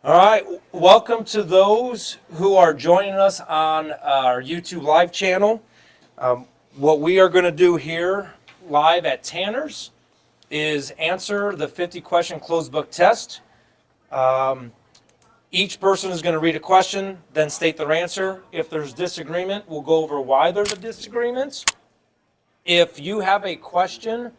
All right, welcome to those who are joining us on our YouTube live channel. What we are going to do here live at Tanner's is answer the 50-question closed book test. Each person is going to read a question, then state their answer. If there's disagreement, we'll go over why there's a disagreement. If you have a question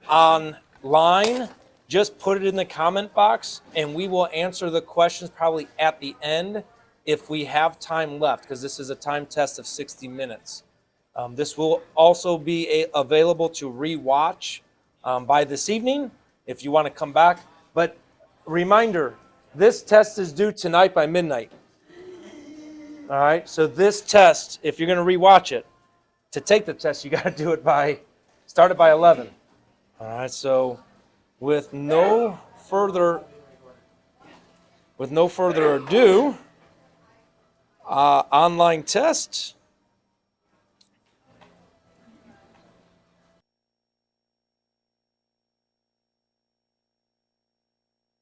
online, just put it in the comment box, and we will answer the questions probably at the end if we have time left, because this is a time test of 60 minutes. This will also be available to re-watch by this evening if you want to come back. But reminder, this test is due tonight by midnight. All right, so this test, if you're going to re-watch it, to take the test, you got to do it start it by 11. All right, so with no further ado, online test.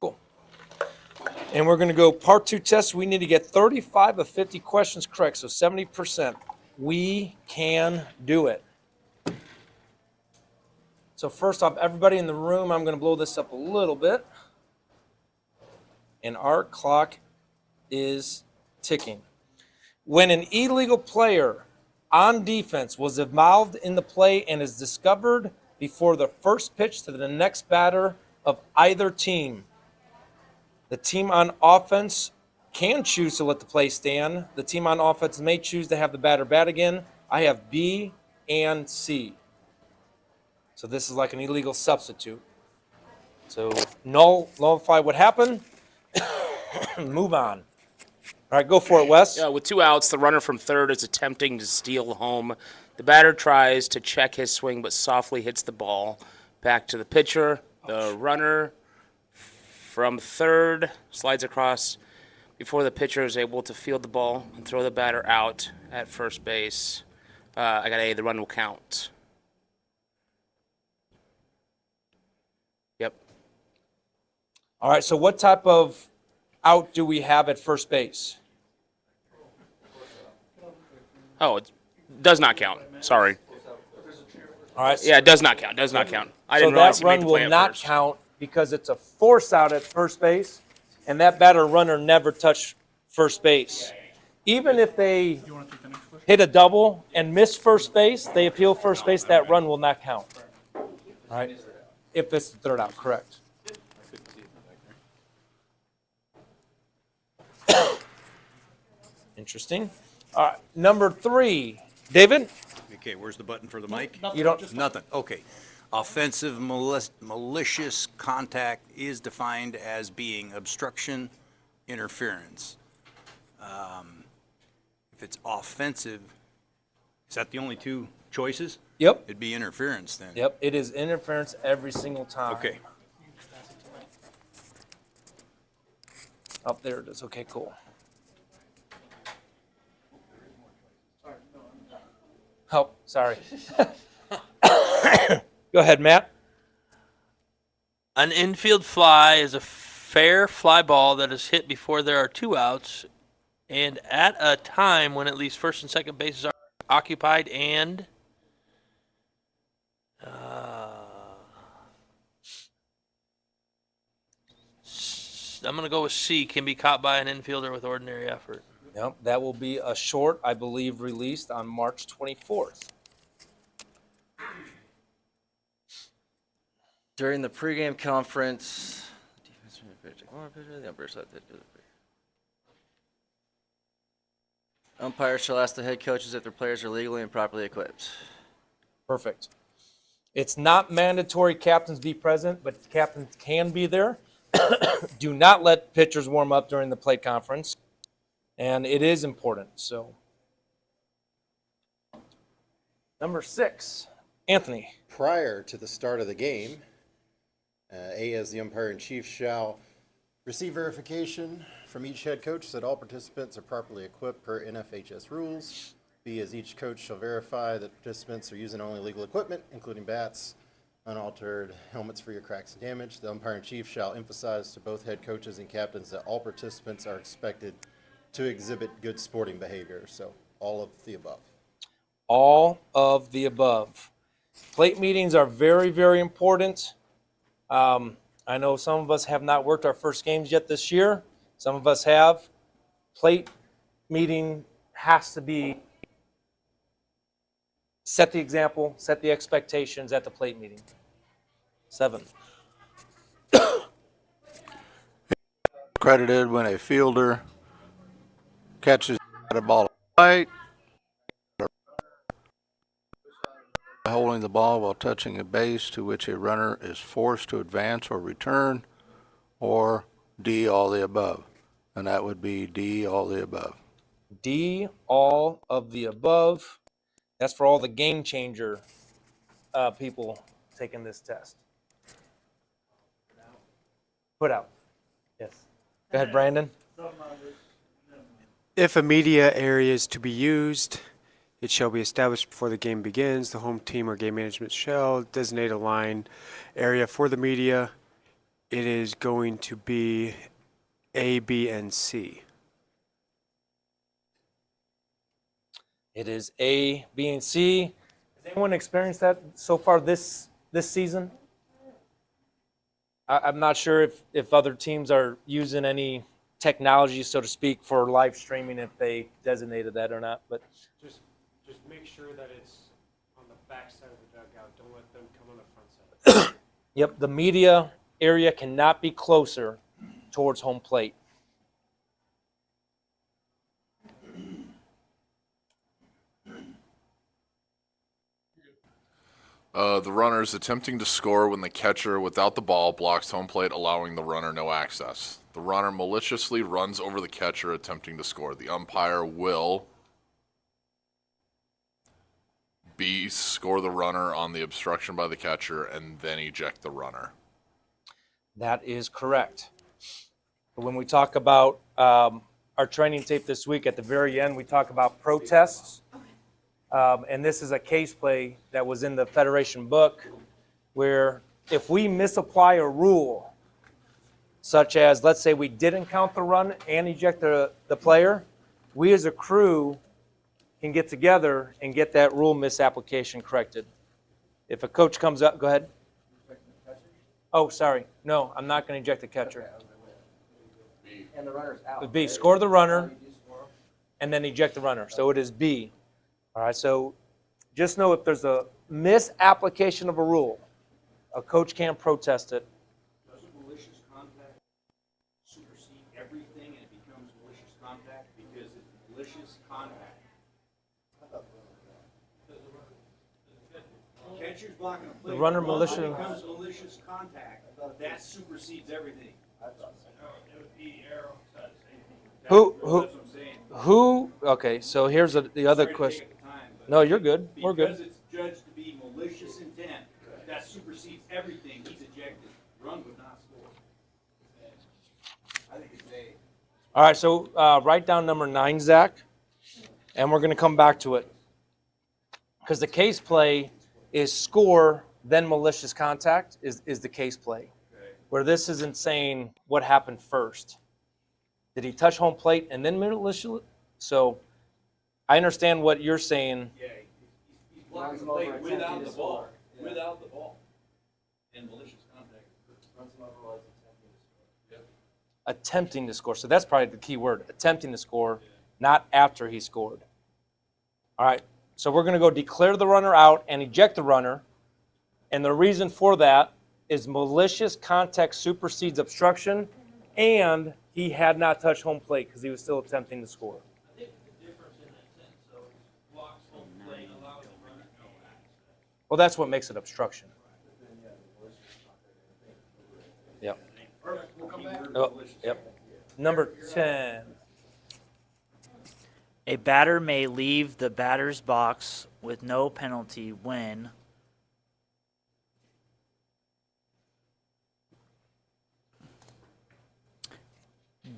Cool. And we're going to go part 2 test. We need to get 35 of 50 questions correct, so 70%. We can do it. So first off, everybody in the room, I'm going to blow this up a little bit. And our clock is ticking. When an illegal player on defense was involved in the play and is discovered before the first pitch to the next batter of either team, the team on offense can choose to let the play stand. The team on offense may choose to have the batter bat again. I have B and C. So this is like an illegal substitute. So nullify what happened. Move on. All right, go for it, Wes. Yeah, with 2 outs, the runner from third is attempting to steal home. The batter tries to check his swing, but softly hits the ball back to the pitcher. The runner from third slides across before the pitcher is able to field the ball and throw the batter out at first base. I got A, the run will count. Yep. All right, so what type of out do we have at first base? Oh, it does not count. Sorry. All right. Yeah, it does not count. Does not count. I So didn't realize that he made run the play will at not first. count because it's a force out at first base, and that batter runner never touched first base. Even if they hit a double and miss first base, they appeal first base, that run will not count. All right? If it's the third out, correct. Interesting. All right, number 3, David. Okay, where's the button for the mic? You don't. Nothing. Okay. Offensive malicious contact is defined as being obstruction, interference. If it's offensive, is that the only 2 choices? Yep. It'd be interference then. Yep. It is interference every single time. Okay. Oh, there it is. Okay, cool. Oh, sorry. Go ahead, Matt. An infield fly is a fair fly ball that is hit before there are 2 outs and at a time when at least first and second bases are occupied and I'm going to go with C, can be caught by an infielder with ordinary effort. Yep, that will be a short, I believe, released on March 24th. During the pregame conference, umpires shall ask the head coaches if their players are legally and properly equipped. Perfect. It's not mandatory captains be present, but captains can be there. Do not let pitchers warm up during the plate conference. And it is important. So, number 6, Anthony. Prior to the start of the game, A, as the umpire-in-chief, shall receive verification from each head coach that all participants are properly equipped per NFHS rules. B, as each coach shall verify that participants are using only legal equipment, including bats, unaltered helmets free of cracks and damage. The umpire in chief shall emphasize to both head coaches and captains that all participants are expected to exhibit good sporting behavior. So all of the above. All of the above. Plate meetings are very, very important. I know some of us have not worked our first games yet this year. Some of us have. Plate meeting has to be set the example, set the expectations at the plate meeting. 7. Credited when a fielder catches a ball right, holding the ball while touching a base to which a runner is forced to advance or return, or D, all the above. And that would be D, all the above. D, all of the above. That's for all the game changer people taking this test. Put out. Yes. Go ahead, Brandon. If a media area is to be used, it shall be established before the game begins. The home team or game management shall designate a line area for the media. It is going to be A, B, and C. It is A, B, and C. Has anyone experienced that so far this season? I'm not sure if other teams are using any technology, so to speak, for live streaming, if they designated that or not. But Just make sure that it's on the back side of the dugout. Don't let them come on the front side. yep, the media area cannot be closer towards home plate. The runner is attempting to score when the catcher without the ball blocks home plate, allowing the runner no access. The runner maliciously runs over the catcher attempting to score. The umpire will B, score the runner on the obstruction by the catcher, and then eject the runner. That is correct. When we talk about our training tape this week, at the very end, we talk about protests. And this is a case play that was in the Federation book where if we misapply a rule, such as, let's say we didn't count the run and eject the player, we as a crew can get together and get that rule misapplication corrected. If a coach comes up, go ahead. Oh, sorry. No, I'm not going to eject the catcher. And the runner's out. B, score the runner and then eject the runner. So it is B. All right, so just know if there's a misapplication of a rule, a coach can't protest it. Doesn't malicious contact supersede everything and it becomes malicious contact because it's malicious contact? Catcher's blocking a play. The runner malicious. It becomes malicious contact. That supersedes everything. Who? Okay, so here's the other question. No, you're good. We're Because good. it's judged to be malicious intent, that supersedes everything. He's ejected. Run would not score. I think it's A. All right, so write down number 9, Zach, and we're going to come back to it. Because the case play is score, then malicious contact is the case play. Where this isn't saying what happened first. Did he touch home plate and then malicious? So I understand what you're saying. Yeah, he's blocking the play without the ball. Without the ball. And malicious contact. Attempting to score. So that's probably the key word, attempting to score, not after he scored. All right, so we're going to go declare the runner out and eject the runner. And the reason for that is malicious contact supersedes obstruction, and he had not touched home plate because he was still attempting to score. I think the difference in that sentence, so blocks home plate, allows the runner no access. Well, that's what makes it obstruction. Yep. Oh, yep. Number 10. A batter may leave the batter's box with no penalty when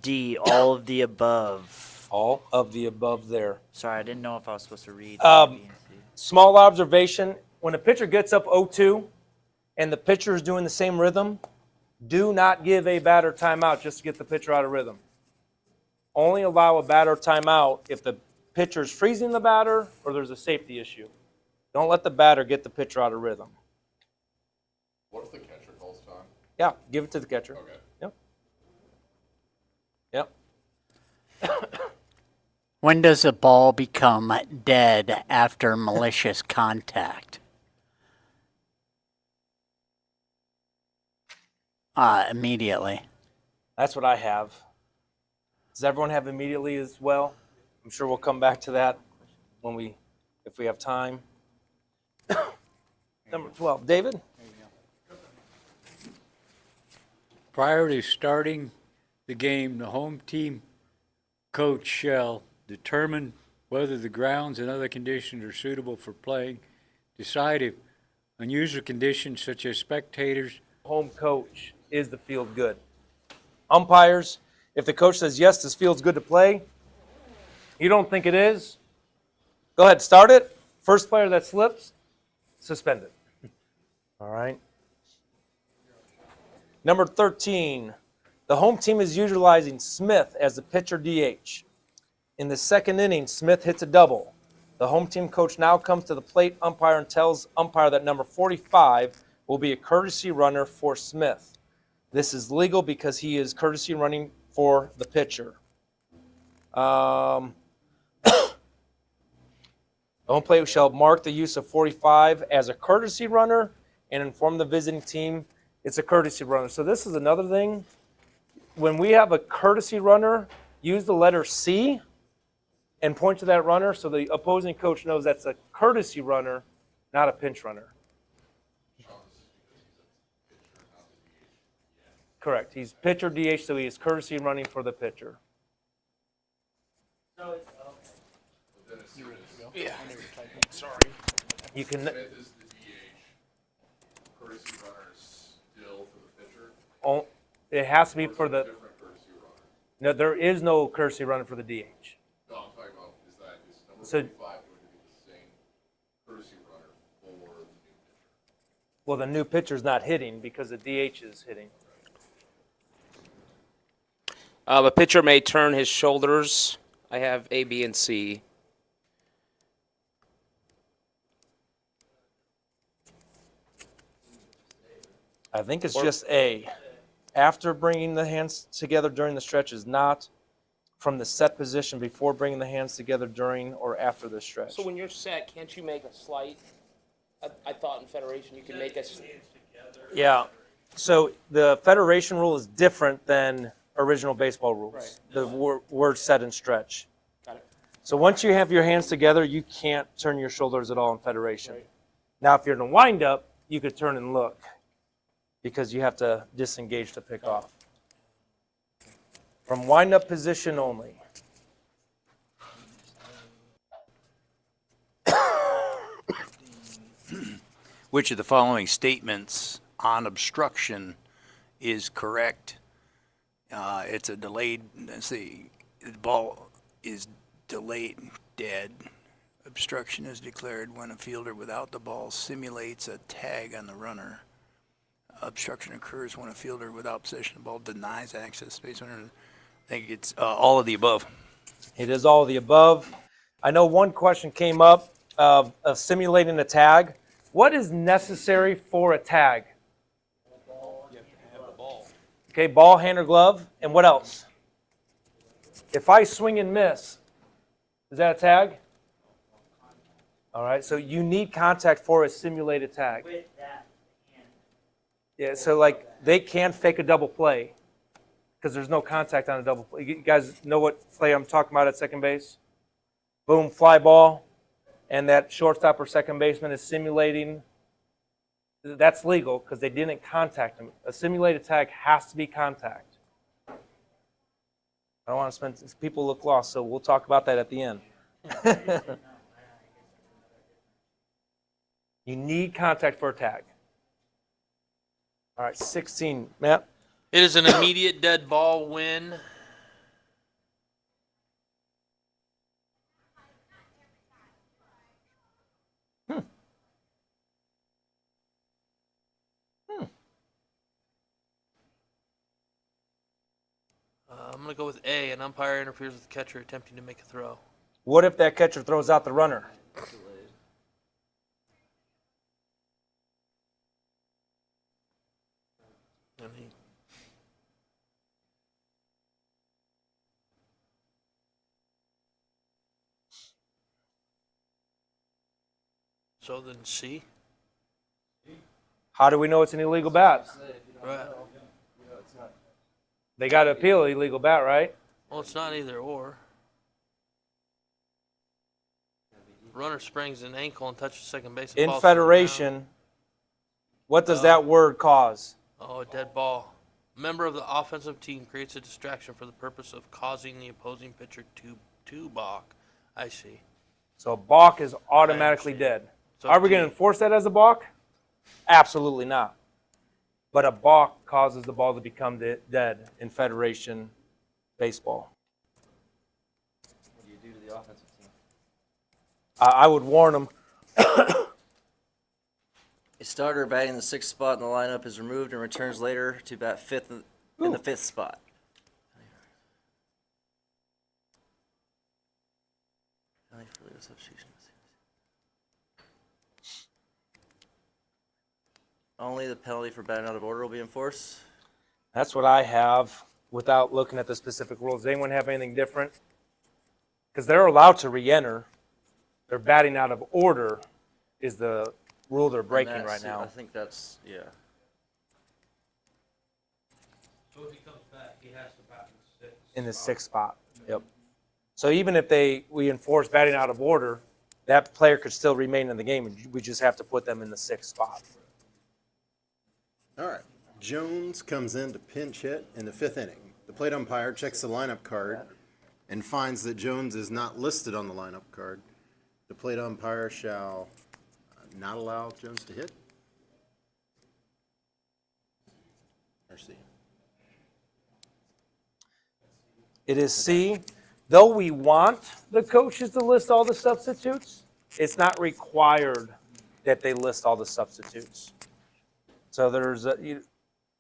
D, all of the above. All of the above there. Sorry, I didn't know if I was supposed to read. Um, A, B, and C. Small observation, when a pitcher gets up 0-2, and the pitcher is doing the same rhythm, do not give a batter timeout just to get the pitcher out of rhythm. Only allow a batter timeout if the pitcher's freezing the batter or there's a safety issue. Don't let the batter get the pitcher out of rhythm. What if the catcher calls time? Yeah, give it to the catcher. Okay. Yep. When does a ball become dead after malicious contact? Immediately. That's what I have. Does everyone have immediately as well? I'm sure we'll come back to that if we have time. Number 12, David? Prior to starting the game, the home team coach shall determine whether the grounds and other conditions are suitable for playing, decide if unusual conditions such as spectators. Home coach, is the field good? Umpires, if the coach says, yes, this field's good to play, you don't think it is, go ahead, start it. First player that slips, suspend it. All right. Number 13, the home team is utilizing Smith as the pitcher DH. In the second inning, Smith hits a double. The home team coach now comes to the plate umpire and tells umpire that number 45 will be a courtesy runner for Smith. This is legal because he is courtesy running for the pitcher. The home plate shall mark the use of 45 as a courtesy runner and inform the visiting team it's a courtesy runner. So this is another thing. When we have a courtesy runner, use the letter C and point to that runner so the opposing coach knows that's a courtesy runner, not a pinch runner. Correct. He's pitcher DH, so he is courtesy running for the pitcher. Yeah. Sorry. You can. Smith is the DH. Courtesy runner is still for the pitcher. Oh, it has to be for the. Different courtesy runner. No, there is no courtesy runner for the DH. No, I'm talking about is number So- 45 going to be the same courtesy runner for the new pitcher? Well, the new pitcher's not hitting because the DH is hitting. A pitcher may turn his shoulders. I have A, B, and C. I think it's just A. After bringing the hands together during the stretch is not from the set position before bringing the hands together during or after the stretch. So when you're set, can't you make a slight? I thought in Federation you could make a. Yeah. So the federation rule is different than original baseball rules. Right. The word set and stretch. Got it. So once you have your hands together, you can't turn your shoulders at all in federation. Right. Now, if you're in a windup, you could turn and look because you have to disengage to pick off. From windup position only. Which of the following statements on obstruction is correct? It's a delayed, let's see, the ball is delayed, dead. Obstruction is declared when a fielder without the ball simulates a tag on the runner. Obstruction occurs when a fielder without possession of the ball denies access to space. I think it's all of the above. It is all of the above. I know one question came up of simulating a tag. What is necessary for a tag? Okay, ball, hand, or glove, and what else? If I swing and miss, is that a tag? All right, so you need contact for a simulated tag. Yeah, so like they can fake a double play because there's no contact on a double play. You guys know what play I'm talking about at second base? Boom, fly ball, and that shortstop or second baseman is simulating. That's legal because they didn't contact him. A simulated tag has to be contact. I don't want to spend, people look lost, so we'll talk about that at the end. You need contact for a tag. All right, 16, Matt. It is an immediate dead ball when going to go with A. An umpire interferes with the catcher attempting to make a throw. What if that catcher throws out the runner? And he, so then C. How do we know it's an illegal bat? Right. They got to appeal illegal bat, right? Well, it's not either or. Runner springs an ankle and touches second base. And In falls to the ground. Federation, what does that word cause? Oh, a dead ball. A member of the offensive team creates a distraction for the purpose of causing the opposing pitcher to balk. I see. So a balk is automatically dead. So Are we going D. to enforce that as a balk? Absolutely not. But a balk causes the ball to become dead in Federation baseball. What do you do to the offensive team? I would warn them. A starter batting the 6th spot in the lineup is removed and returns later to bat 5th in the 5th spot. Only the penalty for batting out of order will be enforced. That's what I have without looking at the specific rules. Does anyone have anything different? Because they're allowed to re-enter. They're batting out of order is the rule they're breaking right now. I think that's, yeah. So if he comes back, he has to bat In the 6th spot. Yep. So even if we enforce batting out of order, that player could still remain in the game, and we just have to put them in the 6th spot. All right. Jones comes in to pinch hit in the 5th inning. The plate umpire checks the lineup card and finds that Jones is not listed on the lineup card. The plate umpire shall not allow Jones to hit. Or C. It is C. Though we want the coaches to list all the substitutes, it's not required that they list all the substitutes. So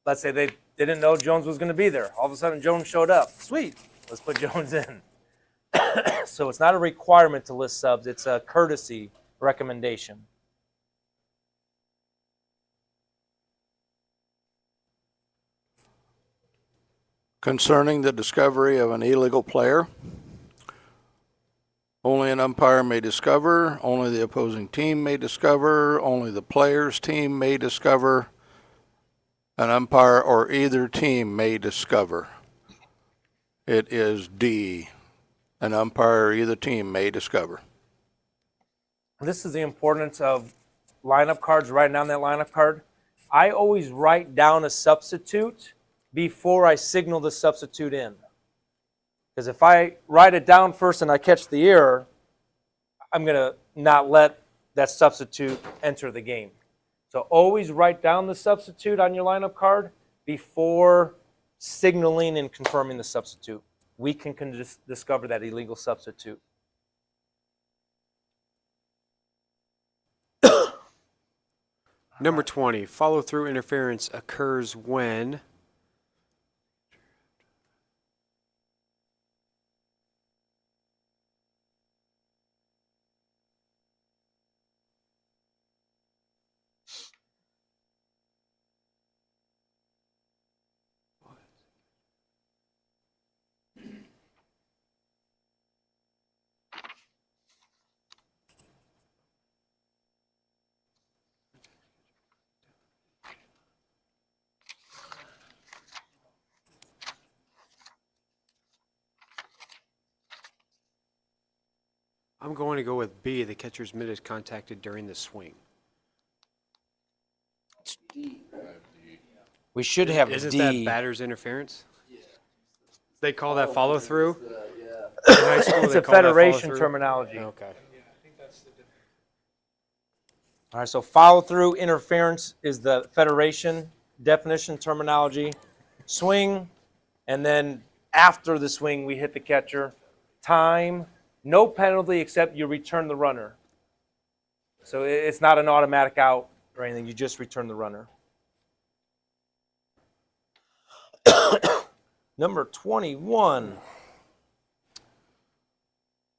let's say they didn't know Jones was going to be there. All of a sudden, Jones showed up. Sweet. Let's put Jones in. So it's not a requirement to list subs. It's a courtesy recommendation. Concerning the discovery of an illegal player, only an umpire may discover, only the opposing team may discover, only the player's team may discover, an umpire or either team may discover. It is D. An umpire or either team may discover. This is the importance of lineup cards, writing down that lineup card. I always write down a substitute before I signal the substitute in. Because if I write it down first and I catch the error, I'm going to not let that substitute enter the game. So always write down the substitute on your lineup card before signaling and confirming the substitute. We can discover that illegal substitute. Number 20, follow-through interference occurs when I'm going to go with B, the catcher's mitt is contacted during the swing. We should have Isn't D. that batter's interference? They call that follow-through? In high school, It's they a call that Federation follow-through? terminology. Okay. All right, so follow-through interference is the Federation definition terminology. Swing, and then after the swing, we hit the catcher. Time, no penalty except you return the runner. So it's not an automatic out or anything. You just return the runner. Number 21.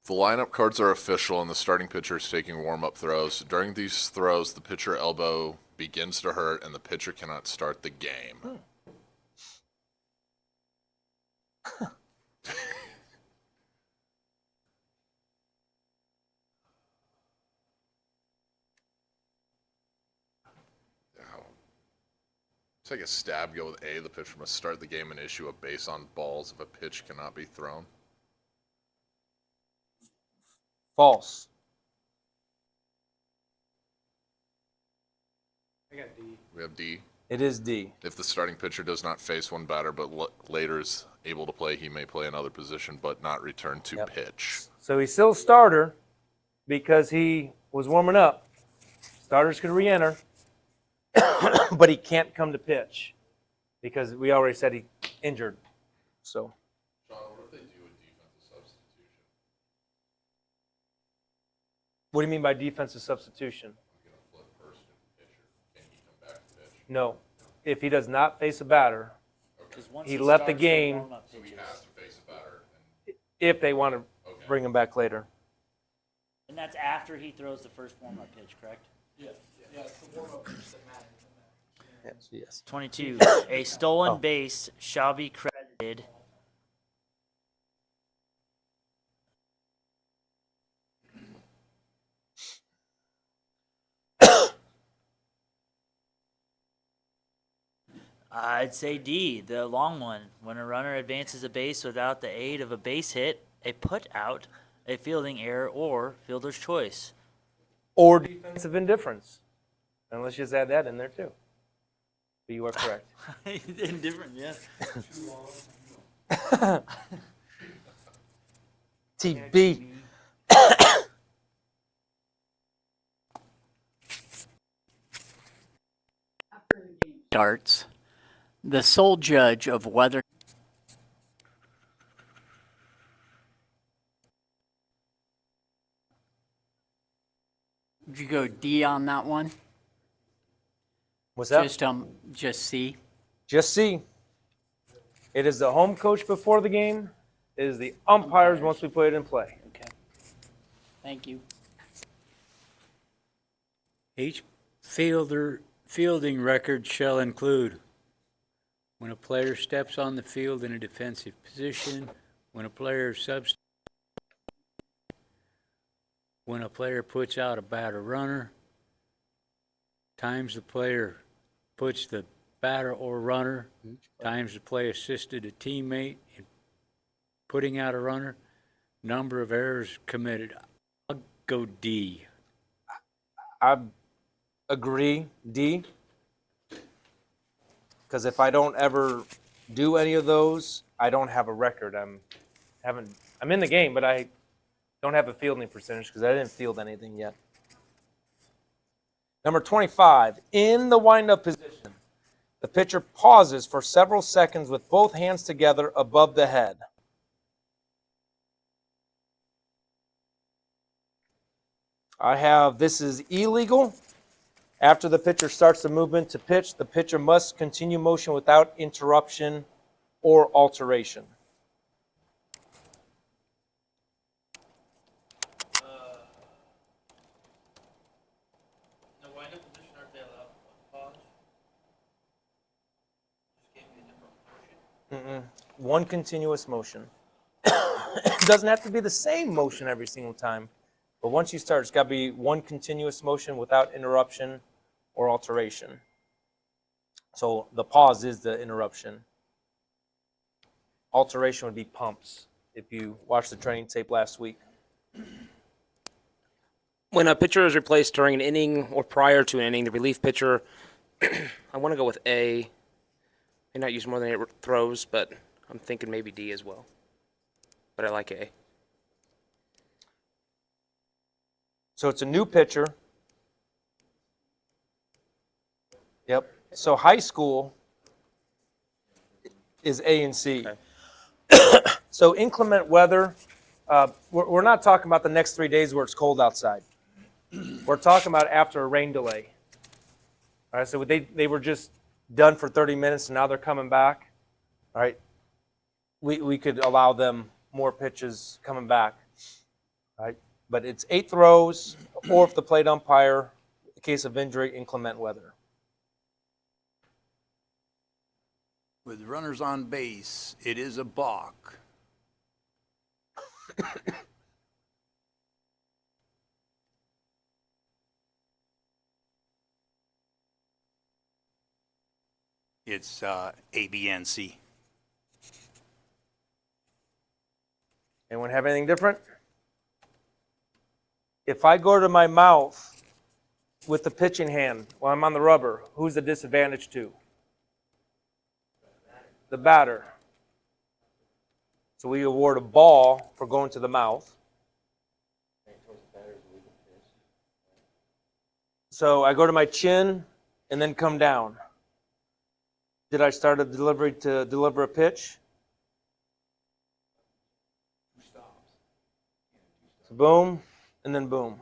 The lineup cards are official and the starting pitcher is taking warm-up throws. During these throws, the pitcher elbow begins to hurt and the pitcher cannot start the game. Take a stab, go with A. The pitcher must start the game and issue a base on balls if a pitch cannot be thrown. False. I got D. We have D. It is D. If the starting pitcher does not face one batter but later is able to play, he may play another position but not return to pitch. So he's still a starter because he was warming up. Starters could re-enter, but he can't come to pitch because we already said he injured. So. Sean, what if they do a defensive substitution? What do you mean by defensive substitution? I'm going to flip first to pitcher. Can he come back to pitch? No. If he does not face a batter, 'Cause once he left the starts game warm-up So he pitches, has to face a batter. if they want to bring him back later. and that's after he throws the first warm-up pitch, correct? Yes. 22. A stolen base shall be credited I'd say D, the long one. When a runner advances a base without the aid of a base hit, a put out, a fielding error, or fielder's choice. Or defensive indifference. And let's just add that in there too. But you are correct. Indifferent, yeah. TB. Starts. The sole judge of whether Did you go D on that one? What's that? Just C. Just see. It is the home coach before the game. It is the umpires once we put it in play. Okay. Thank you. Each fielding record shall include when a player steps on the field in a defensive position, when a player when a player puts out a batter runner, times the player puts the batter or runner, times the play assisted a teammate in putting out a runner, number of errors committed. I'll go D. I agree, D. Because if I don't ever do any of those, I don't have a record. I'm in the game, but I don't have a fielding percentage because I didn't field anything yet. Number 25, in the windup position, the pitcher pauses for several seconds with both hands together above the head. This is illegal. After the pitcher starts the movement to pitch, the pitcher must continue motion without interruption or alteration. The windup position, aren't they allowed pause? Just gave me a different motion. One continuous motion. It doesn't have to be the same motion every single time, but once you start, it's got to be one continuous motion without interruption or alteration. So the pause is the interruption. Alteration would be pumps, if you watched the training tape last week. When a pitcher is replaced during an inning or prior to an inning, the relief pitcher, I want to go with A. May not use more than 8 throws, but I'm thinking maybe D as well. But I like A. So it's a new pitcher. Yep. So high school is A and C. Okay. So inclement weather, we're not talking about the next 3 days where it's cold outside. We're talking about after a rain delay. All right, so they were just done for 30 minutes and now they're coming back. All right. we could allow them more pitches coming back, right? But it's 8 throws, or if the plate umpire, in case of injury, inclement weather. With runners on base, it is a balk. It's ABNC. Anyone have anything different? If I go to my mouth with the pitching hand while I'm on the rubber, who's the disadvantage to? The batter. So we award a ball for going to the mouth. So I go to my chin and then come down. Did I start a delivery to deliver a pitch? So boom, and then boom.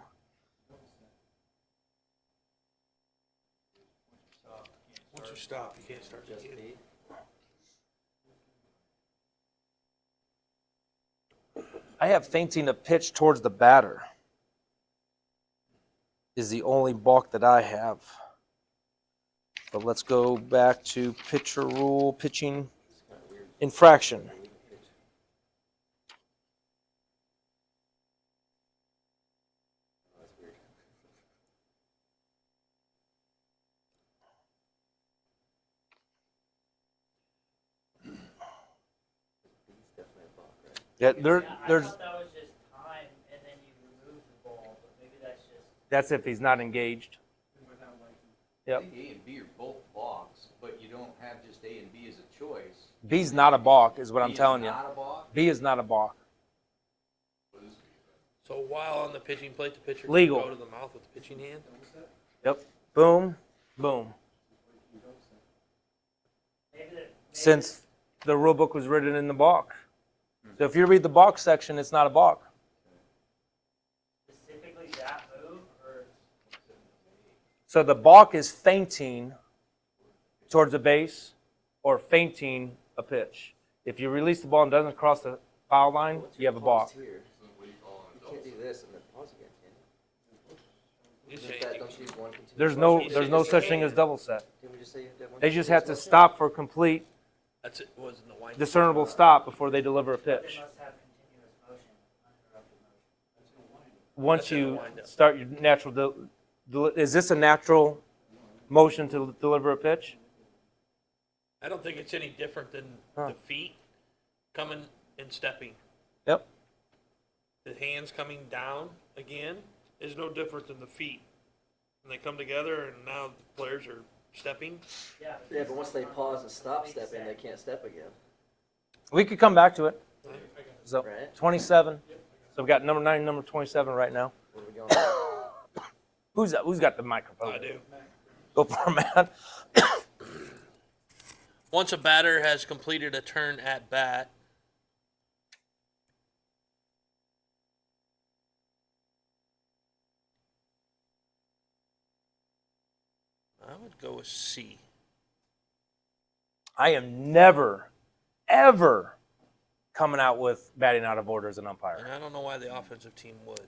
Once you stop, you can't start just again. I have feinting a pitch towards the batter is the only balk that I have. But let's go back to pitcher rule, pitching infraction. Yeah, there's. I thought that was just time, and then you remove the ball, but maybe that's just. That's if he's not engaged. Yep. A and B are both balks, but you don't have just A and B as a choice. B's not a balk, is what I'm B is telling you. not a balk? B is not a balk. So while on the pitching plate, the pitcher Legal. can go to the mouth with the pitching hand? Yep. Boom, boom. Since the rule book was written in the balk. So if you read the balk section, it's not a balk. Specifically that move, or? So the balk is feinting towards the base or feinting a pitch. If you release the ball and it doesn't cross the foul line, you have a balk. You can't do this and then pause again, can You you? say- Don't you use one continuous There's motion? no such thing as double set. Didn't we just say you have to have one They just have to continuous motion? stop for complete That's it, wasn't the wind. discernible stop before they deliver a They pitch. must have continuous motion, uninterrupted motion. Once That's in the you windup. start your natural, is this a natural motion to deliver a pitch? I don't think it's any different than Huh. the feet coming and stepping. Yep. The hands coming down again is no different than the feet. And they come together and now the players are stepping. Yeah. Yeah, but once they pause and stop stepping, they can't step again. We could come back to it. So Right. 27. So we've got number 9, number 27 right now. Where are we going? Who's got the microphone? I do. Go for it, man. Once a batter has completed a turn at bat, I would go with C. I am never, ever coming out with batting out of order as an And umpire. I don't know why the offensive team would.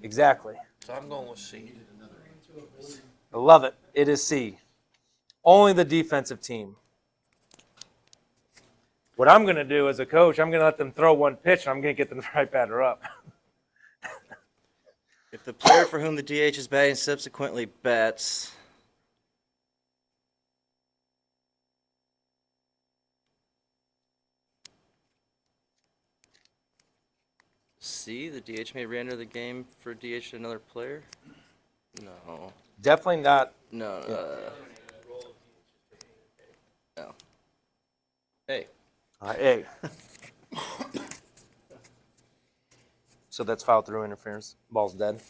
Exactly. So I'm going with C. I love it. It is C. Only the defensive team. What I'm going to do as a coach, I'm going to let them throw one pitch, and I'm going to get the right batter up. If the player for whom the DH is batting subsequently bats, C, the DH may re-enter the game for DH to another player? No. Definitely not. No. No. Hey. A. So that's foul through interference. Ball's dead.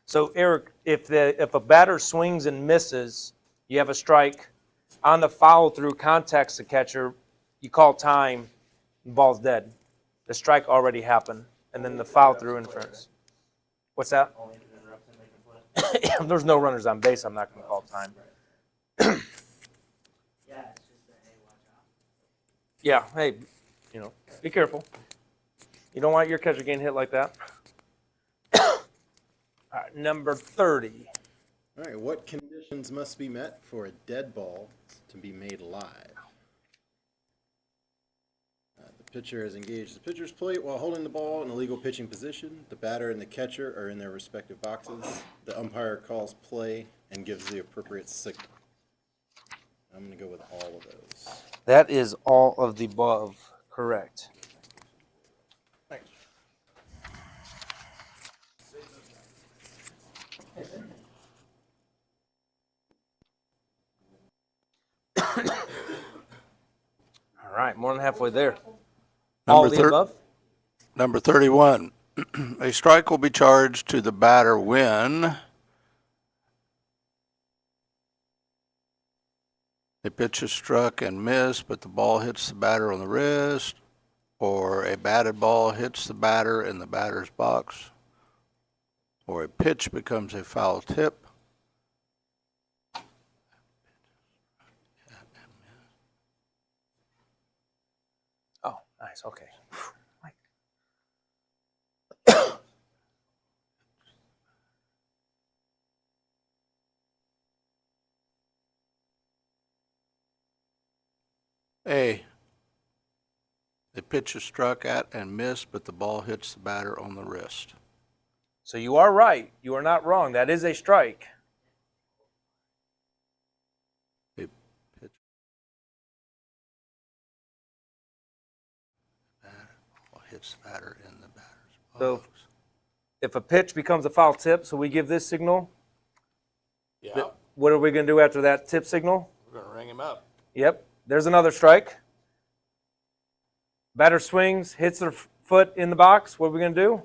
So Eric, if a batter swings and misses, you have a strike. On the foul through contacts the catcher, you call time, the ball's dead. The strike already happened, and then the foul through interference. What's that? If there's no runners on base, I'm not going to call time. Yeah, it's just a hey, watch out. Yeah, hey, be careful. You don't want your catcher getting hit like that. All right, number 30. All right, what conditions must be met for a dead ball to be made live? The pitcher has engaged the pitcher's plate while holding the ball in a legal pitching position. The batter and the catcher are in their respective boxes. The umpire calls play and gives the appropriate signal. I'm going to go with all of those. That is all of the above. Correct. All right, more than halfway there. All of the above? Number 31, a strike will be charged to the batter when a pitch is struck and missed, but the ball hits the batter on the wrist, or a batted ball hits the batter in the batter's box, or a pitch becomes a foul tip. Oh, nice. Okay. A, the pitch is struck at and missed, but the ball hits the batter on the wrist. So you are right. You are not wrong. That is a strike. A pitch hits the batter in the batter's box. So if a pitch becomes a foul tip, so we give this signal. Yeah, What are we going to do after that tip signal? we're going to ring him up. Yep. There's another strike. Batter swings, hits their foot in the box. What are we going to do?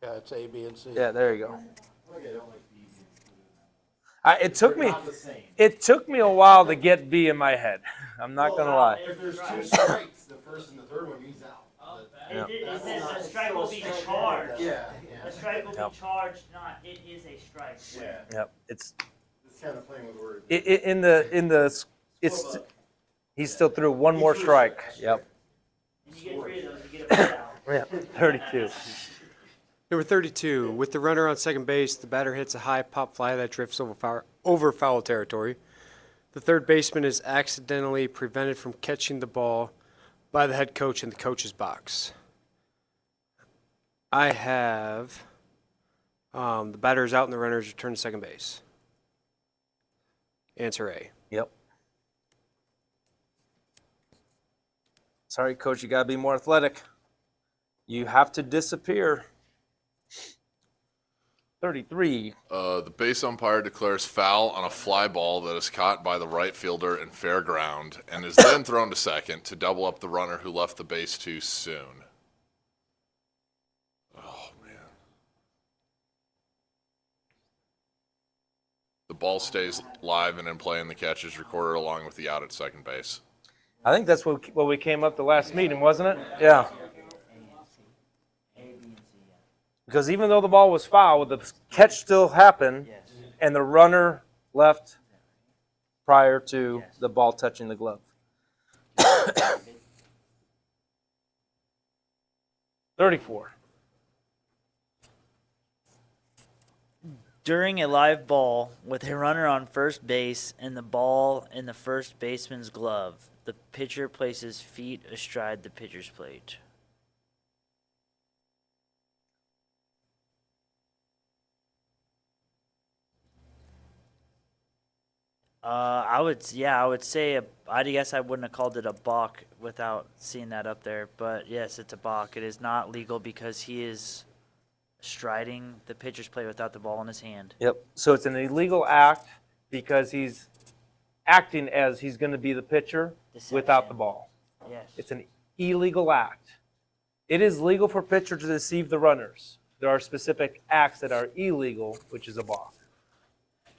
Yeah, it's A, B, and C. Yeah, there you go. It took me a while to get B in my head. I'm not going to lie. If there's two strikes, the first and the third one, he's out. It says a strike will be charged. Yeah. A strike will Yep. be charged, not it is a strike. Yeah. Yep. It's kind of playing with words. he's still through one more strike. Yep. And you get 3 of those, you get a foul. Yeah. 32. Number 32, with the runner on second base, the batter hits a high pop fly that drifts over foul territory. The third baseman is accidentally prevented from catching the ball by the head coach in the coach's box. I have the batter is out and the runner is returned to second base. Answer A. Yep. Sorry, coach, you got to be more athletic. You have to disappear. 33. The base umpire declares foul on a fly ball that is caught by the right fielder in fair ground and is then thrown to second to double up the runner who left the base too soon. Oh, man. The ball stays live and in play, and the catch is recorded along with the out at second base. I think that's what we came up the last meeting, wasn't it? Yeah. Because even though the ball was foul, the catch still happened, and the runner left prior to the ball touching the glove. 34. During a live ball with a runner on first base and the ball in the first baseman's glove, the pitcher places feet astride the pitcher's plate. I would say I guess I wouldn't have called it a balk without seeing that up there, but yes, it's a balk. It is not legal because he is striding the pitcher's plate without the ball in his hand. Yep. So it's an illegal act because he's acting as he's going to be the pitcher without the ball. Yes. It's an illegal act. It is legal for pitcher to deceive the runners. There are specific acts that are illegal, which is a balk.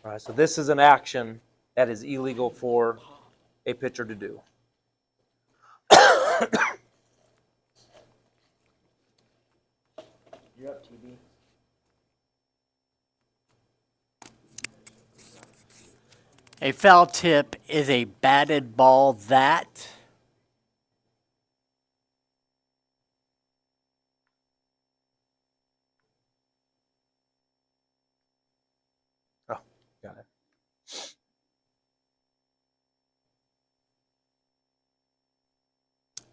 All right, so this is an action that is illegal for a pitcher to do. You're up, TB. A foul tip is a batted ball that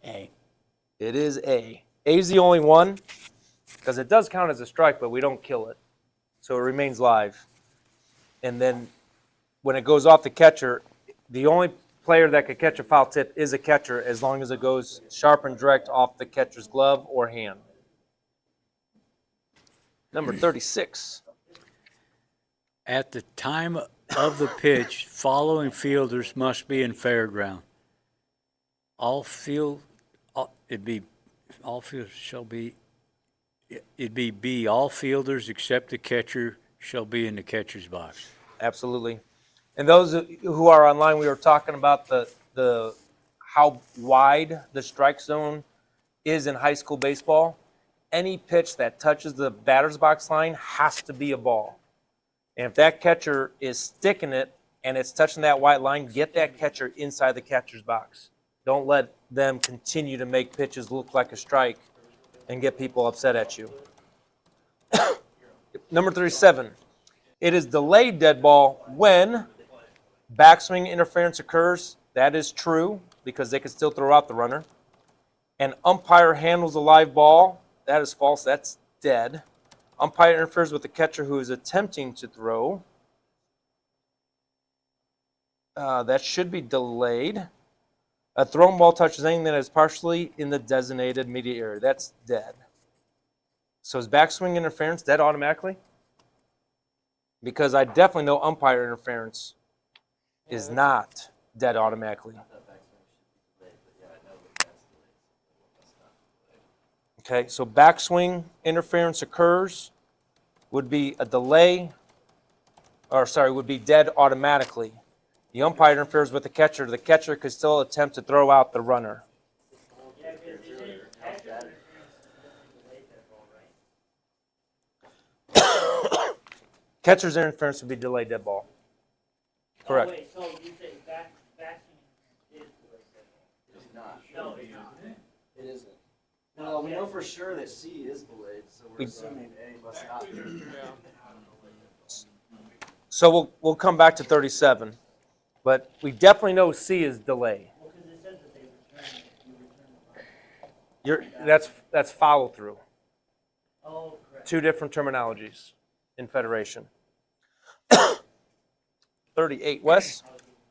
A. It is A. A is the only one because it does count as a strike, but we don't kill it. So it remains live. And then when it goes off the catcher, the only player that could catch a foul tip is a catcher as long as it goes sharp and direct off the catcher's glove or hand. Number 36. At the time of the pitch, following fielders must be in fair ground. It'd be B. All fielders except the catcher shall be in the catcher's box. Absolutely. And those who are online, we were talking about the how wide the strike zone is in high school baseball. Any pitch that touches the batter's box line has to be a ball. And if that catcher is sticking it and it's touching that white line, get that catcher inside the catcher's box. Don't let them continue to make pitches look like a strike and get people upset at you. Number 37. It is delayed dead ball when backswing interference occurs. That is true because they can still throw out the runner. An umpire handles a live ball. That is false. That's dead. Umpire interferes with the catcher who is attempting to throw. That should be delayed. A thrown ball touches anything that is partially in the designated media area. That's dead. So is backswing interference dead automatically? Because I definitely know umpire interference is not dead automatically. Okay, so backswing interference occurs, would be a delay, would be dead automatically. The umpire interferes with the catcher. The catcher could still attempt to throw out the runner. Catcher's interference would be delayed dead ball. Correct. Oh, wait, so you say backswing is delayed dead ball? It's not. No, it's not. It isn't. Well, we know for sure that C is delayed, so we're assuming A must not be. So we'll come back to 37, but we definitely know C is delay. Well, because it says that they return it. You return the ball. That's follow through. Oh, correct. Two different terminologies in Federation. 38, Wes.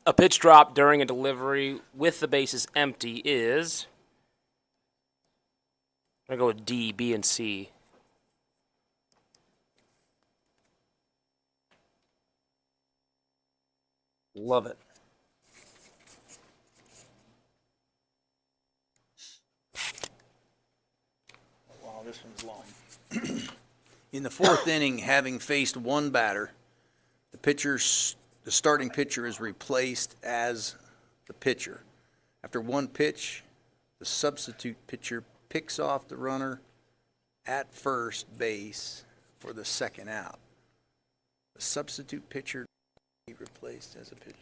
A pitch drop during a delivery with the bases empty is. I'm going to go with D, B, and C. Love it. Wow, this one's long. In the fourth inning, having faced one batter, the starting pitcher is replaced as the pitcher. After one pitch, the substitute pitcher picks off the runner at first base for the second out. The substitute pitcher be replaced as a pitcher.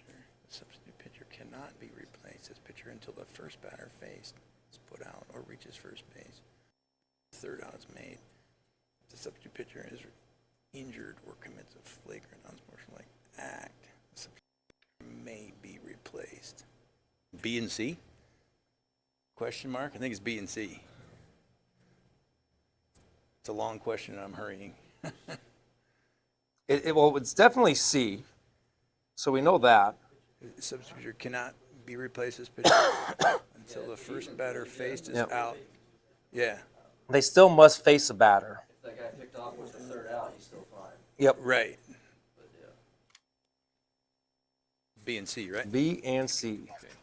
The substitute pitcher cannot be replaced as pitcher until the first batter faced is put out or reaches first base. The third out is made. If the substitute pitcher is injured or commits a flagrant unsportsmanlike act, the substitute pitcher may be replaced. B and C? Question mark? I think it's B and C. It's a long question and I'm hurrying. Well, it's definitely C, so we know that. The substitute pitcher cannot be replaced as pitcher until the first batter faced is out. Yeah. They still must face a batter. If that guy picked off with the third out, he's still fine. Yep. Right. But yeah. B and C, right? B and C. Okay.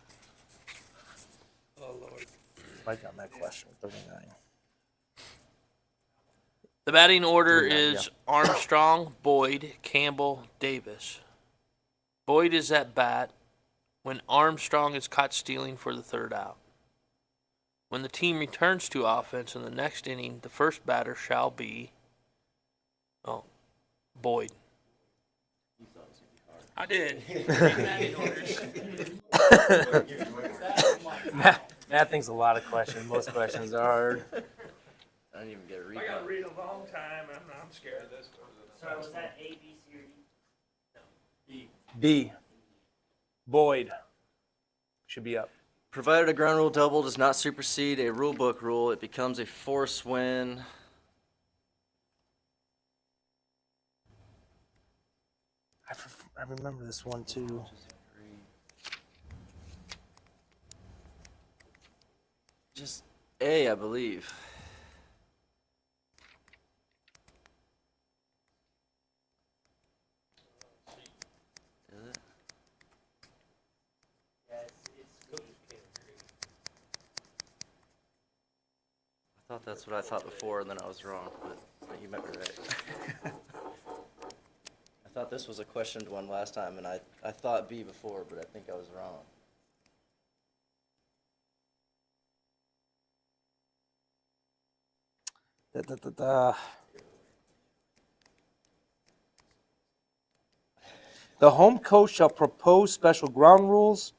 Oh, Lord. I got that question, 39. The batting order 39, is Armstrong, Boyd, Campbell, Davis. Boyd is at bat when Armstrong is caught stealing for the third out. When the team returns to offense in the next inning, the first batter shall be Boyd. I did. Matt thinks a lot of questions. Most questions are hard. I didn't even get a I recap. gotta read a long time. I'm scared of this. Sorry, was that A, B, C, or D? B. Boyd should be up. Provided a ground rule double does not supersede a rule book rule, it becomes a force when I remember this one too. just A, I believe. Is it? I thought that's what I thought before, and then I was wrong, but you might be right. I thought this was a questioned one last time, and I thought B before, but I think I was wrong. The home coach shall propose special ground rules.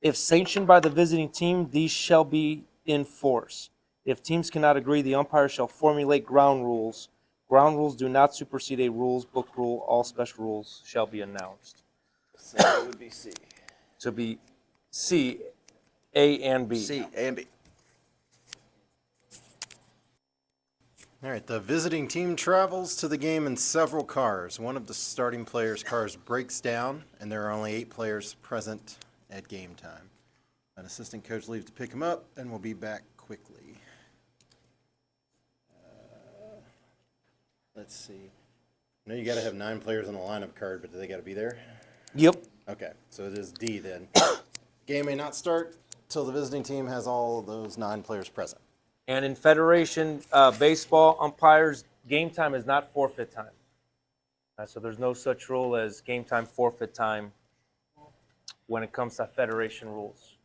If sanctioned by the visiting team, these shall be in force. If teams cannot agree, the umpire shall formulate ground rules. Ground rules do not supersede a rules book rule. All special rules shall be announced. So it would be C. To be C, A, and B. C, A, and B. All right, the visiting team travels to the game in several cars. One of the starting players' cars breaks down, and there are only 8 players present at game time. An assistant coach leaves to pick him up, and will be back quickly. Let's see. I know you got to have 9 players on the lineup card, but do they got to be there? Yep. Okay, so it is D then. Game may not start till the visiting team has all of those 9 players present. And in Federation Baseball, umpires, game time is not forfeit time. So there's no such rule as game time, forfeit time when it comes to Federation rules.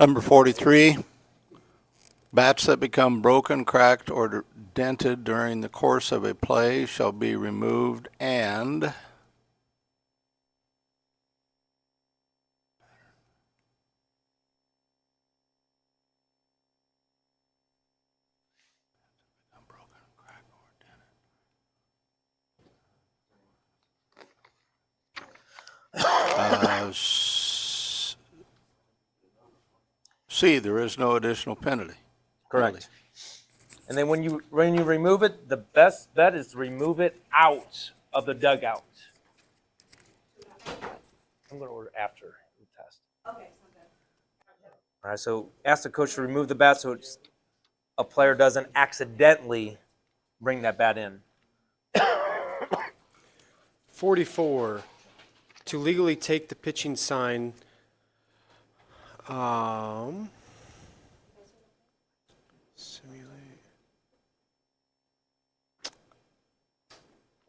Number 43, bats that become broken, cracked, or dented during the course of a play shall be removed and C, there is no additional penalty. Correct. And then when you remove it, the best bet is to remove it out of the dugout. I'm going to order after the test. Okay, sounds good. All right, so ask the coach to remove the bat so a player doesn't accidentally bring that bat in. 44, to legally take the pitching sign, simulate.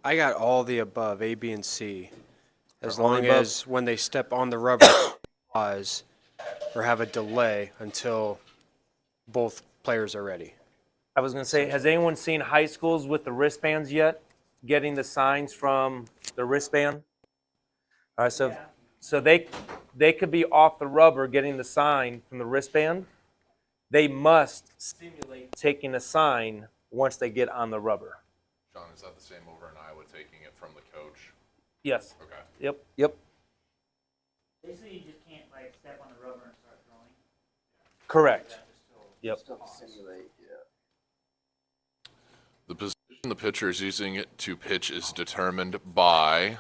I got all the above, A, B, and C. As long as when they step on the rubber, pause or have a delay until both players are ready. I was going to say, has anyone seen high schools with the wristbands yet? Getting the signs from the wristband? All right, so they could be off the rubber getting the sign from the wristband. They must stimulate taking a sign once they get on the rubber. John, is that the same over in Iowa, taking it from the coach? Yes. Okay. Yep. Basically, you just can't like step on the rubber and start throwing. Correct. Yep. The position the pitcher is using it to pitch is determined by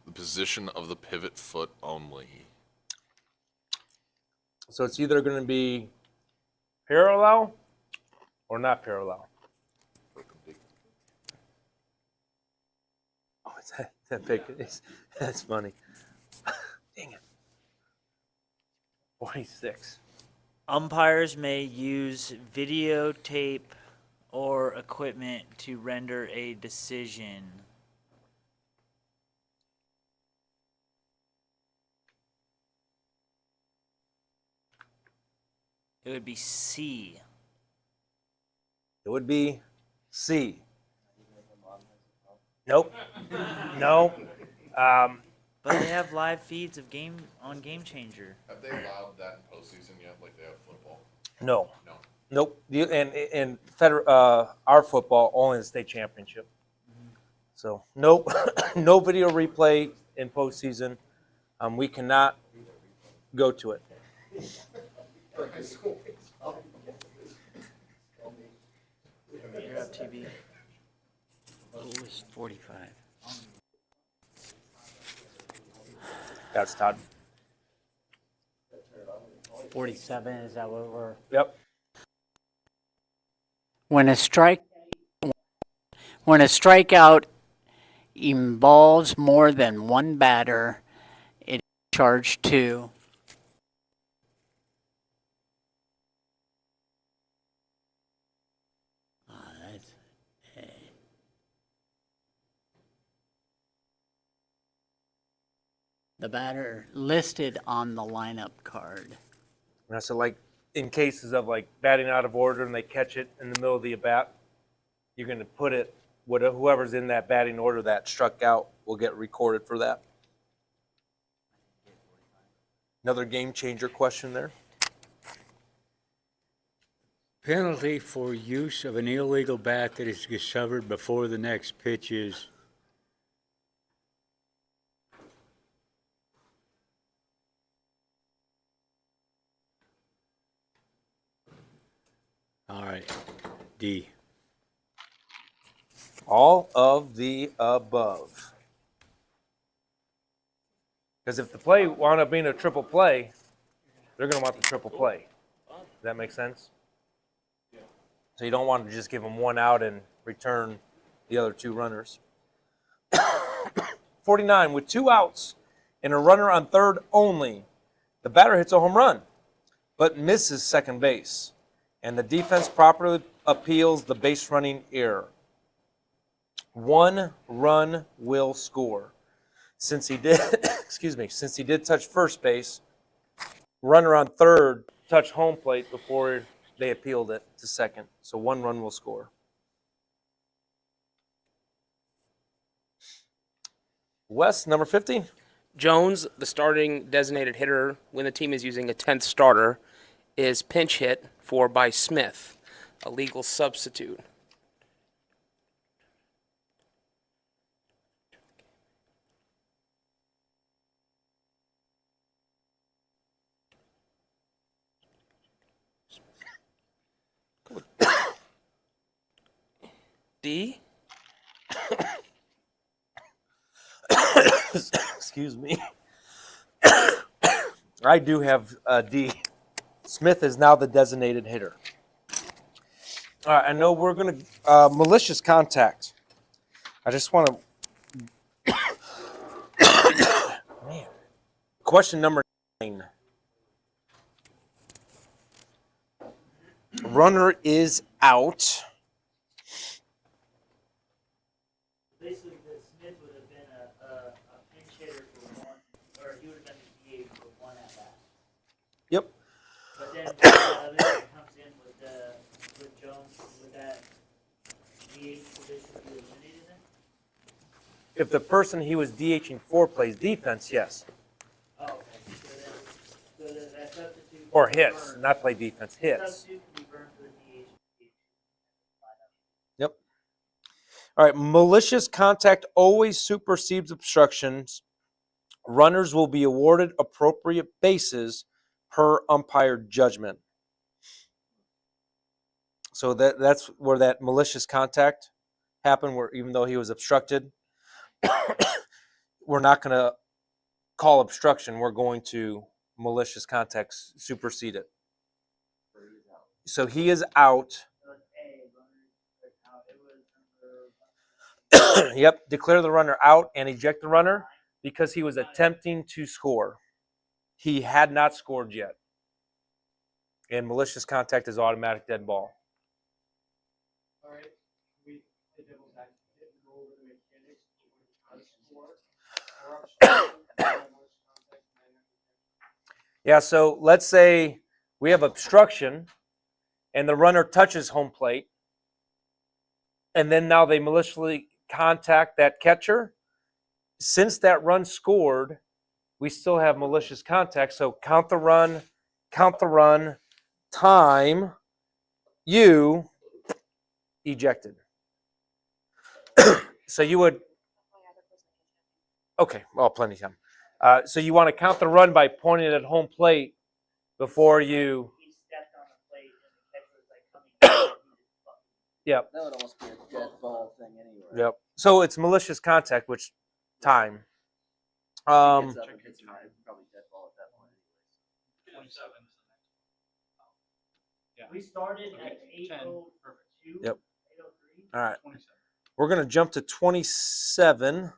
the position of the pivot foot only. So it's either going to be parallel or not parallel. Oh, it's that big. That's funny. Dang it. 46. Umpires may use videotape or equipment to render a decision. It would be C. It would be C. Nope. No. But they have live feeds of Game Changer. Have they allowed that in postseason yet, like they have football? No. No. Nope. And our football only the state championship. So no, no video replay in postseason. We cannot go to it. You're up, TB. Lowest 45. That's Todd. 47, is that what we're... Yep. When a strikeout involves more than one batter, it is charged to the batter listed on the lineup card. So like in cases of like batting out of order and they catch it in the middle of the at bat, you're going to put it, whoever's in that batting order that struck out will get recorded for that. Another game changer question there. Penalty for use of an illegal bat that is discovered before the next pitch is. All right, D. All of the above. Because if the play wound up being a triple play, they're going to want the triple play. Does that make sense? So you don't want to just give them one out and return the other two runners. 49, with 2 outs and a runner on third only, the batter hits a home run, but misses second base, and the defense properly appeals the base running error. 1 run will score. Since he did, since he did touch first base, runner on third touched home plate before they appealed it to second. So 1 run will score. Wes, number 50. Jones, the starting designated hitter when the team is using a 10th starter, is pinch hit for by Smith, a legal substitute. D. Excuse me. I do have D. Smith is now the designated hitter. All right, I know we're going to malicious contact. I just want to. Man. Question number 9. Runner is out. Basically, Smith would have been a pinch hitter for 1, or he would have been the DH for 1 at bat. Yep. But then the other guy comes in with Jones, would that DH position be eliminated then? If the person he was DHing for plays defense, yes. Oh, okay. So that substitute. Or hits, not play defense, hits. Substitute can be burned for the DH. Yep. All right, malicious contact always supersedes obstructions. Runners will be awarded appropriate bases per umpire judgment. So that's where that malicious contact happened, where even though he was obstructed, we're not going to call obstruction. We're going to malicious contact supersede it. So he is out. Yep, declare the runner out and eject the runner because he was attempting to score. He had not scored yet. And malicious contact is automatic dead ball. All right. We the devil's advocate and go over the mechanics of when Yeah, so let's say we have obstruction and the runner touches home plate, and then now they maliciously contact that catcher. Since that run scored, we still have malicious contact. So count the run, time, you ejected. So you would Okay, well, plenty of time. So you want to count the run by pointing it at home plate before you. He stepped on the plate and the catcher was like coming. Yep. That would almost be a dead ball thing anyway. Yep. So it's malicious contact, which time. If he gets up and hits him hard, it's probably dead ball at that point. 27. We started at 8:02. Yep. 8:03. All right. We're gonna jump to 27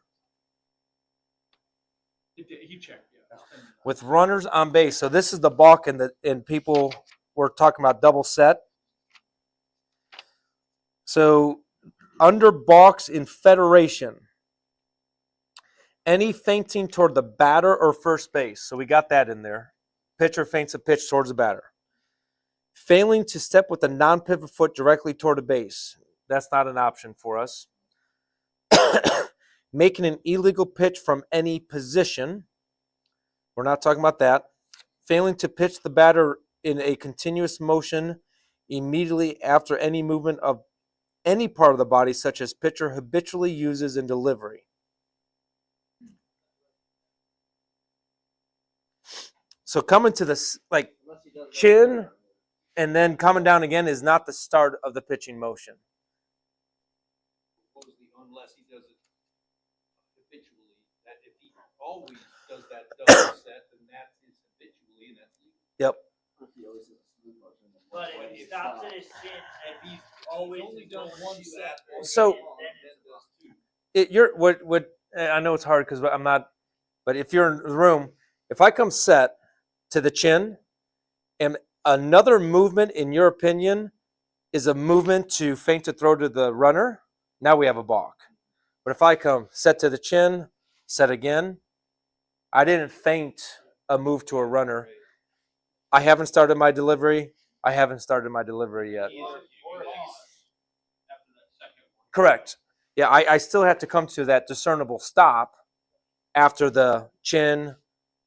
He checked, yeah. with runners on base. So this is the balk, and people were talking about double set. So under balks in Federation, any feinting toward the batter or first base. So we got that in there. Pitcher feints a pitch towards the batter. Failing to step with a non-pivot foot directly toward the base. That's not an option for us. Making an illegal pitch from any position. We're not talking about that. Failing to pitch the batter in a continuous motion immediately after any movement of any part of the body, such as pitcher habitually uses in delivery. So coming to this, like, chin and then coming down again is not the start of the pitching motion. Unless he does it habitually, that if he always does that double set, then that's his habitually, and that's legal. Yep. But if he stops at his chin, if he's always only done one set, So you're what I know it's hard because I'm not, but if you're in the room, if I come set to the chin, and another movement, in your opinion, is a movement to feint to throw to the runner, now we have a balk. But if I come set to the chin, set again, I didn't feint a move to a runner. I haven't started my delivery. I haven't started my delivery yet. Correct. Yeah, I still have to come to that discernible stop after the chin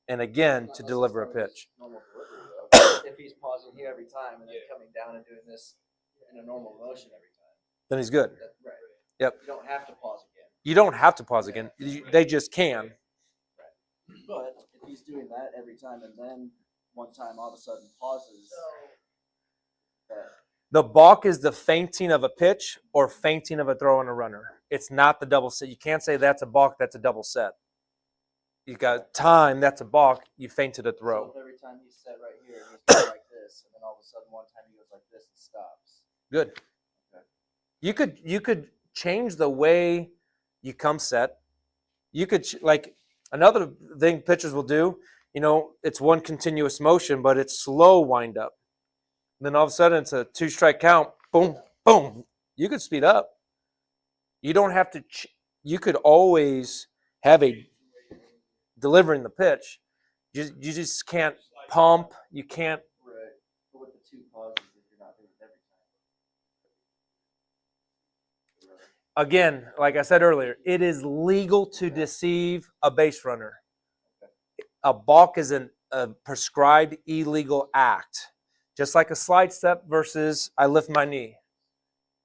and again to deliver a pitch. If he's pausing here every time and then coming down and doing this in a normal motion every time. Then he's good. Right. Yep. You don't have to pause again. You don't have to pause again. They just can. But if he's doing that every time and then one time all of a sudden pauses. The balk is the feinting of a pitch or feinting of a throw and a runner. It's not the double set. You can't say that's a balk, that's a double set. You got time, that's a balk, you feinted a throw. So every time he's set right here, he's going like this, and then all of a sudden one time he goes like this and stops. Good. Okay. You could change the way you come set. You could like another thing pitchers will do, it's one continuous motion, but it's slow wind up. And then all of a sudden it's a 2-strike count, boom, boom. You could speed up. You don't have to, you could always have a delivering the pitch. You just can't pump. You can't. Right. But with the two pauses, if you're not doing it every time. Again, like I said earlier, it is legal to deceive a base runner. A balk is a prescribed illegal act. Just like a slide step versus I lift my knee.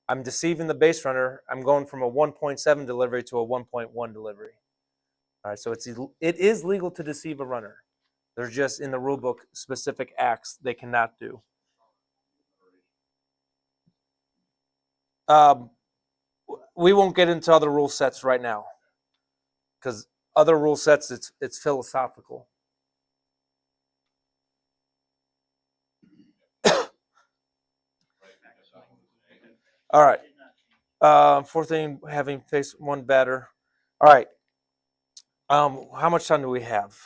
I'm deceiving the base runner. I'm going from a 1.7 delivery to a 1.1 delivery. All right, so it is legal to deceive a runner. There's just in the rule book specific acts they cannot do. We won't get into other rule sets right now because other rule sets it's philosophical. All right. Fourth thing, having faced one batter. All right. How much time do we have?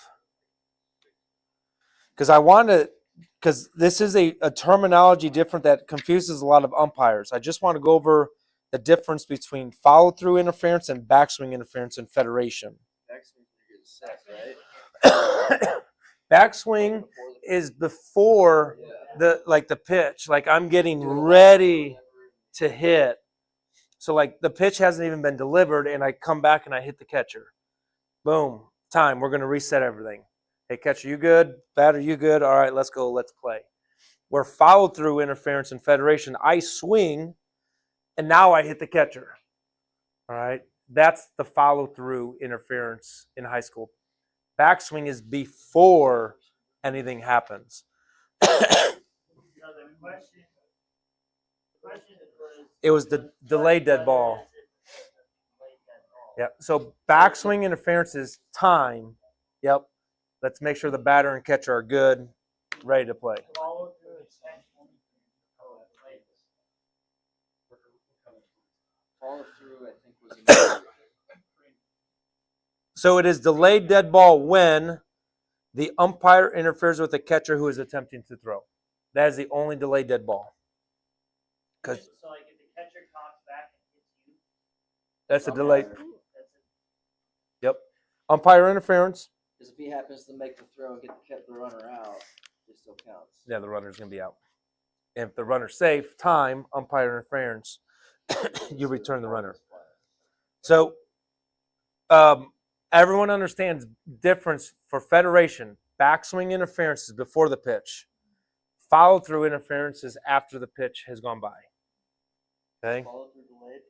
Because this is a terminology different that confuses a lot of umpires. I just want to go over the difference between follow-through interference and backswing interference in Federation. Backswing is before the pitch. Like I'm getting ready to hit. So like the pitch hasn't even been delivered and I come back and I hit the catcher. Boom. Time. We're going to reset everything. Hey, catcher, you good? Batter, you good? All right, let's go. Let's play. Where follow-through interference in Federation, I swing and now I hit the catcher. All right. that's the follow-through interference in high school. Backswing is before anything happens. It was the delayed dead ball. Yeah. So backswing interference is time. Yep. Let's make sure the batter and catcher are good, ready to play. Follow through, I think, was So it is delayed dead ball when the umpire interferes with the catcher who is attempting to throw. That is the only delayed dead ball. Because So like if the catcher comes back and hits you, that's a delayed. Yep. Umpire interference. Because if he happens to make the throw and get the runner out, it still counts. Yeah, the runner's going to be out. And if the runner's safe, time, umpire interference, you return the runner. So everyone understands difference for federation. Backswing interference is before the pitch. Follow-through interference is after the pitch has gone by. Okay? Follow through delayed?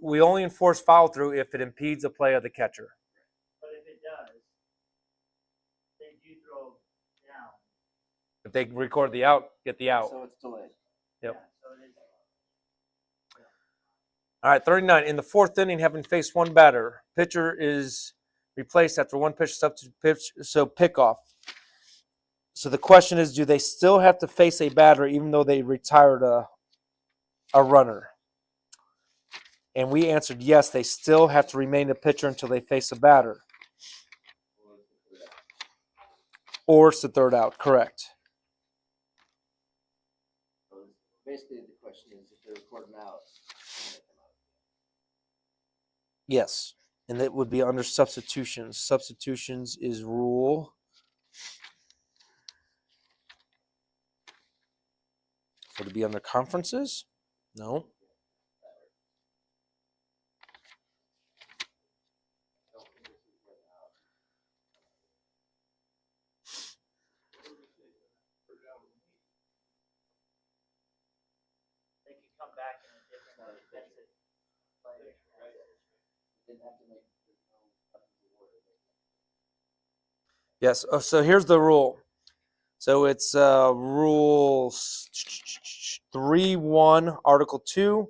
We only enforce follow-through if it impedes the play of the catcher. but if it does, they do throw down. If they record the out, get the out. So it's delayed. Yep. Yeah, so it is. All right, 39. In the fourth inning, having faced one batter, pitcher is replaced after one pitch, substitute pitch, so pickoff. So the question is, do they still have to face a batter even though they retired a runner? And we answered yes, they still have to remain a pitcher until they face a batter. Or it's the third out, correct. Basically, the question is if they record him out. Yes, and that would be under substitutions. Substitutions is rule. Would it be under conferences? No. They could come back in a different defensive play. Yes. Oh, so here's the rule. So it's rule 3-1, Article 2.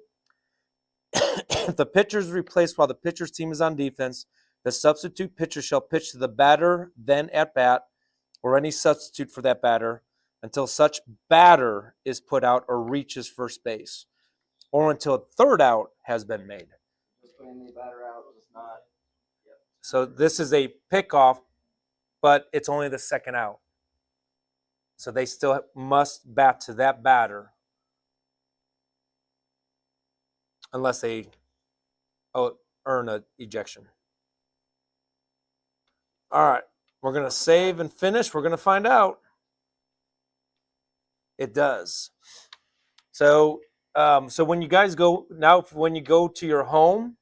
If the pitcher is replaced while the pitcher's team is on defense, the substitute pitcher shall pitch to the batter then at bat or any substitute for that batter until such batter is put out or reaches first base or until a third out has been made. Just putting the batter out was not. So this is a pickoff, but it's only the second out. So they still must bat to that batter unless they earn an ejection. All right, we're going to save and finish. We're going to find out. It does. So when you guys go, now when you go to your home,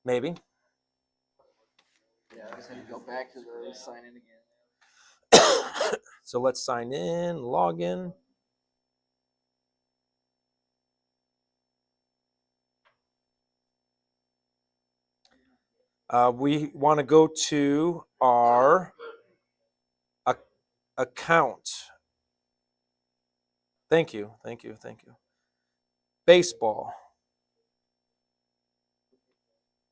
maybe. Yeah, I just had to go back to the sign in again. So let's sign in, log in. We want to go to our account. Thank you. Baseball.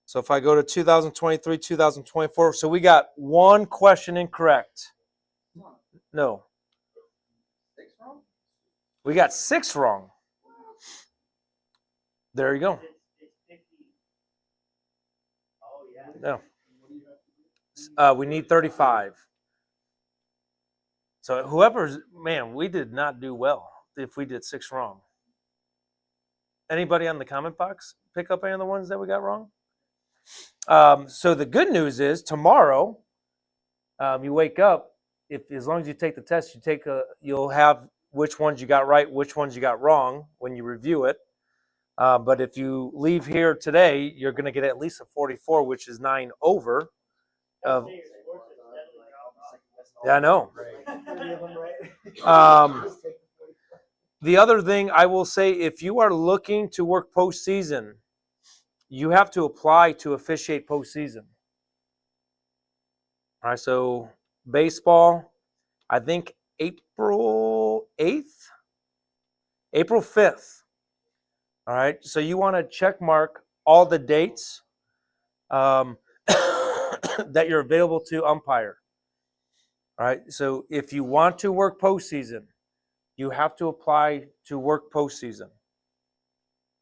So if I go to 2023, 2024, so we got one question incorrect. No. 6 wrong? We got 6 wrong. There you go. No. We need 35. So whoever's, man, we did not do well if we did 6 wrong. Anybody on the comment box pick up any of the ones that we got wrong? So the good news is tomorrow, you wake up, as long as you take the test, you'll have which ones you got right, which ones you got wrong when you review it. But if you leave here today, you're going to get at least a 44, which is 9 over. Yeah, I know. The other thing I will say, if you are looking to work postseason, you have to apply to officiate postseason. All right, so baseball, I think April 8th, April 5th. All right, so you want to check mark all the dates that you're available to umpire. All right, so if you want to work postseason, you have to apply to work postseason.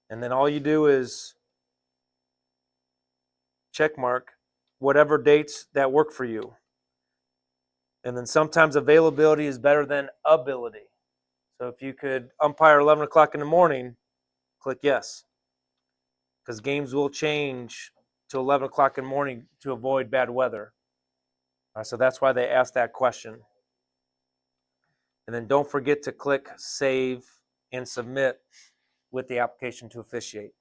And then all you do is check mark whatever dates that work for you. And then sometimes availability is better than ability. So if you could umpire 11 o'clock in the morning, click yes. Because games will change to 11 o'clock in the morning to avoid bad weather. So that's why they asked that question. And then don't forget to click save and submit with the application to officiate.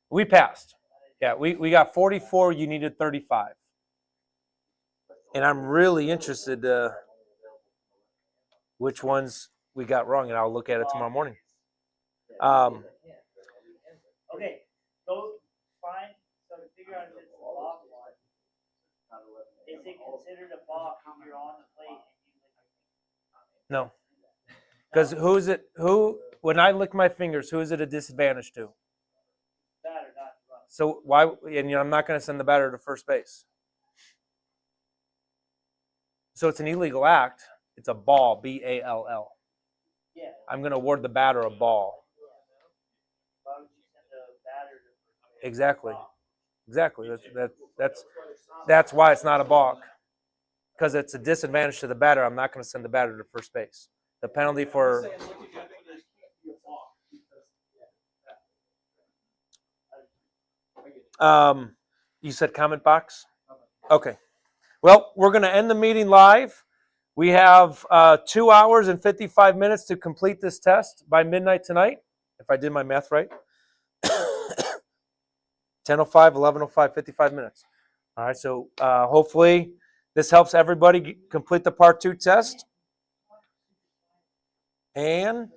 We passed. Yeah, we got 44. You needed 35. And I'm really interested which ones we got wrong, and I'll look at it tomorrow morning. Okay, go find, so to figure out if it's a balk one, is it considered a balk if you're on the plate and you lick your No. Because when I lick my fingers, who is it a disadvantage to? batter, not run? So why, and I'm not going to send the batter to first base. So it's an illegal act. It's a ball, B-A-L-L. Yeah. I'm going to award the batter a ball. Why would you send a batter to first base? Exactly. Exactly. That's why it's not a balk. Because it's a disadvantage to the batter. I'm not going to send the batter to first base. The penalty for you said comment box? Okay. Well, we're going to end the meeting live. We have 2 hours and 55 minutes to complete this test by midnight tonight, if I did my math right. 10:05, 11:05, 55 minutes. All right, so hopefully this helps everybody complete the Part 2 test. And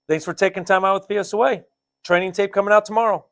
thanks for taking time out with PSOA. Training tape coming out tomorrow.